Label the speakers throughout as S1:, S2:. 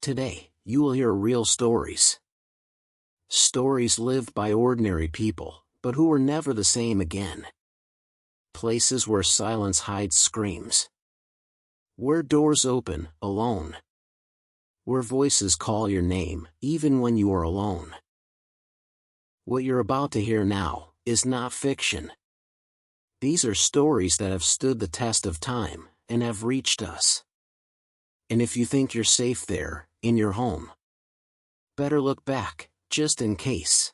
S1: Today, you will hear real stories. Stories lived by ordinary people, but who were never the same again. Places where silence hides screams. Where doors open, alone. Where voices call your name, even when you are alone. What you're about to hear now is not fiction. These are stories that have stood the test of time and have reached us. And if you think you're safe there, in your home, better look back, just in case.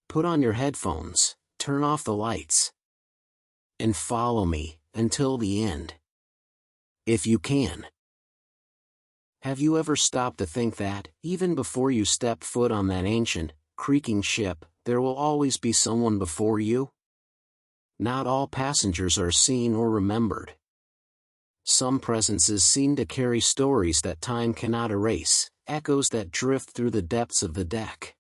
S1: Put on your headphones, turn off the lights, and follow me until the end. If you can. Have you ever stopped to think that, even before you step foot on that ancient, creaking ship, there will always be someone before you? Not all passengers are seen or remembered. Some presences seem to carry stories that time cannot erase, echoes that drift through the depths of the deck.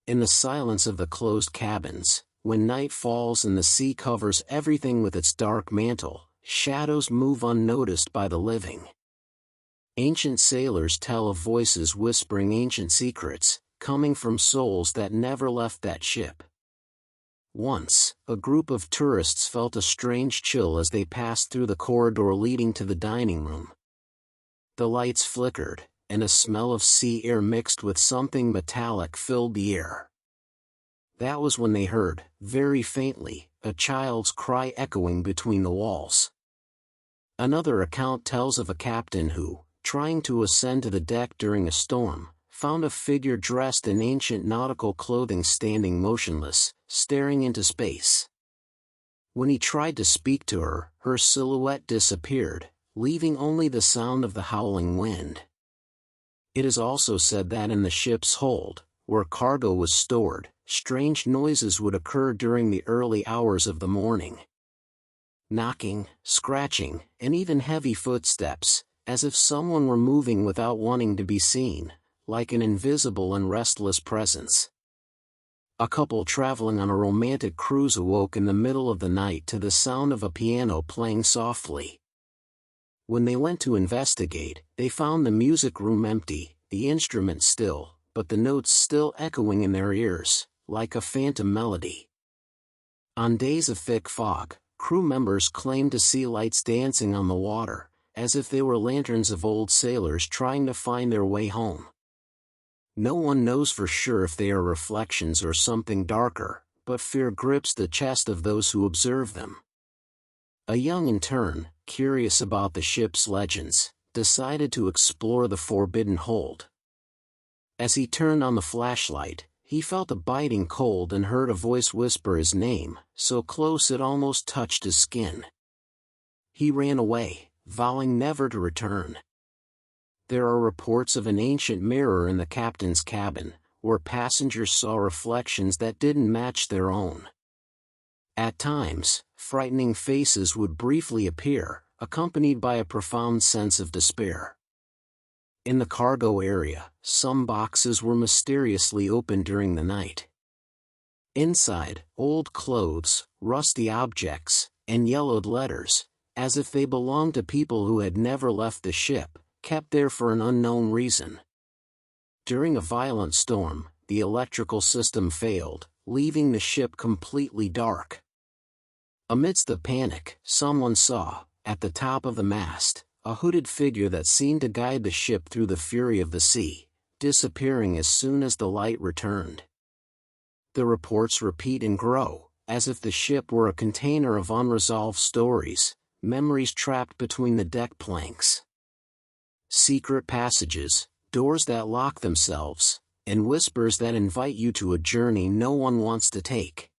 S1: In the silence of the closed cabins, when night falls and the sea covers everything with its dark mantle, shadows move unnoticed by the living. Ancient sailors tell of voices whispering ancient secrets, coming from souls that never left that ship. Once, a group of tourists felt a strange chill as they passed through the corridor leading to the dining room. The lights flickered, and a smell of sea air mixed with something metallic filled the air. That was when they heard, very faintly, a child's cry echoing between the walls. Another account tells of a captain who, trying to ascend to the deck during a storm, found a figure dressed in ancient nautical clothing standing motionless, staring into space. When he tried to speak to her, her silhouette disappeared, leaving only the sound of the howling wind. It is also said that in the ship's hold, where cargo was stored, strange noises would occur during the early hours of the morning. Knocking, scratching, and even heavy footsteps, as if someone were moving without wanting to be seen, like an invisible and restless presence. A couple traveling on a romantic cruise awoke in the middle of the night to the sound of a piano playing softly. When they went to investigate, they found the music room empty, the instrument still, but the notes still echoing in their ears, like a phantom melody. On days of thick fog, crew members claimed to see lights dancing on the water, as if they were lanterns of old sailors trying to find their way home. No one knows for sure if they are reflections or something darker, but fear grips the chest of those who observe them. A young intern, curious about the ship's legends, decided to explore the forbidden hold. As he turned on the flashlight, he felt a biting cold and heard a voice whisper his name, so close it almost touched his skin. He ran away, vowing never to return. There are reports of an ancient mirror in the captain's cabin, where passengers saw reflections that didn't match their own. At times, frightening faces would briefly appear, accompanied by a profound sense of despair. In the cargo area, some boxes were mysteriously opened during the night. Inside, old clothes, rusty objects, and yellowed letters, as if they belonged to people who had never left the ship, kept there for an unknown reason. During a violent storm, the electrical system failed, leaving the ship completely dark. Amidst the panic, someone saw, at the top of the mast, a hooded figure that seemed to guide the ship through the fury of the sea, disappearing as soon as the light returned. The reports repeat and grow, as if the ship were a container of unresolved stories, memories trapped between the deck planks. Secret passages, doors that lock themselves, and whispers that invite you to a journey no one wants to take.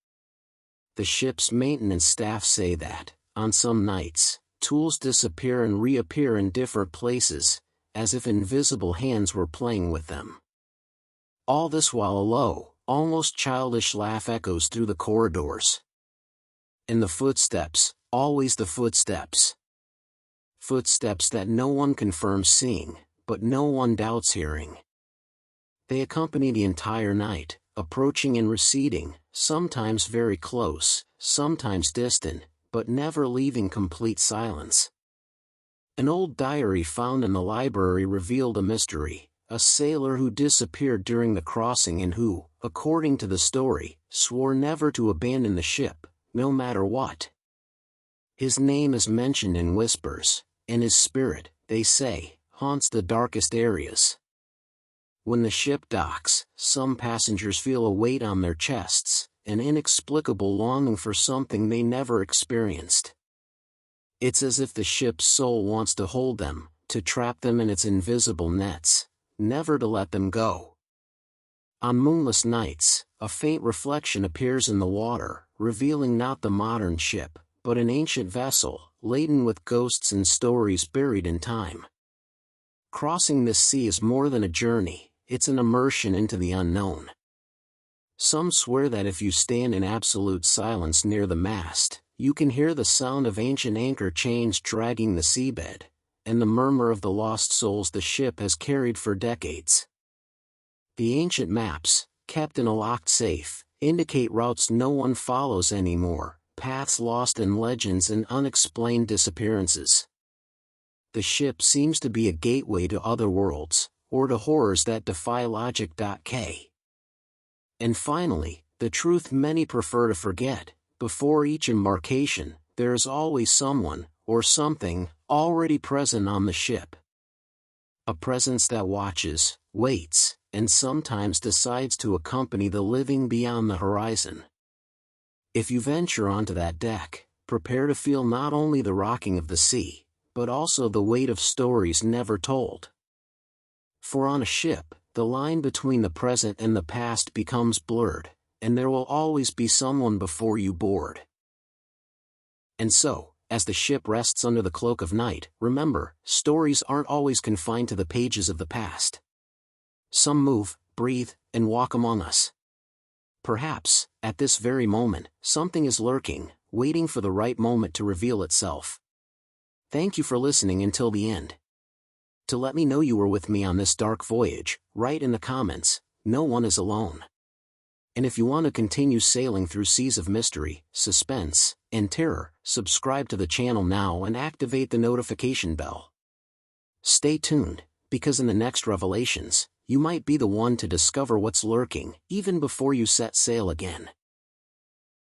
S1: The ship's maintenance staff say that, on some nights, tools disappear and reappear in different places, as if invisible hands were playing with them. All this while a low, almost childish laugh echoes through the corridors. And the footsteps, always the footsteps. Footsteps that no one confirms seeing, but no one doubts hearing. They accompany the entire night, approaching and receding, sometimes very close, sometimes distant, but never leaving complete silence. An old diary found in the library revealed a mystery: a sailor who disappeared during the crossing and who, according to the story, swore never to abandon the ship, no matter what. His name is mentioned in whispers, and his spirit, they say, haunts the darkest areas. When the ship docks, some passengers feel a weight on their chests, an inexplicable longing for something they never experienced. It's as if the ship's soul wants to hold them, to trap them in its invisible nets, never to let them go. On moonless nights, a faint reflection appears in the water, revealing not the modern ship, but an ancient vessel, laden with ghosts and stories buried in time. Crossing this sea is more than a journey, it's an immersion into the unknown. Some swear that if you stand in absolute silence near the mast, you can hear the sound of ancient anchor chains dragging the seabed, and the murmur of the lost souls the ship has carried for decades. The ancient maps, kept in a locked safe, indicate routes no one follows anymore, paths lost in legends and unexplained disappearances. The ship seems to be a gateway to other worlds, or to horrors that defy logic. And finally, the truth many prefer to forget: before each embarkation, there is always someone, or something, already present on the ship. A presence that watches, waits, and sometimes decides to accompany the living beyond the horizon. If you venture onto that deck, prepare to feel not only the rocking of the sea, but also the weight of stories never told. For on a ship, the line between the present and the past becomes blurred, and there will always be someone before you board. And so, as the ship rests under the cloak of night, remember, stories aren't always confined to the pages of the past. Some move, breathe, and walk among us. Perhaps, at this very moment, something is lurking, waiting for the right moment to reveal itself. Thank you for listening until the end. To let me know you were with me on this dark voyage, write in the comments, "No one is alone." And if you want to continue sailing through seas of mystery, suspense, and terror, subscribe to the channel now and activate the notification bell. Stay tuned, because in the next revelations, you might be the one to discover what's lurking, even before you set sail again.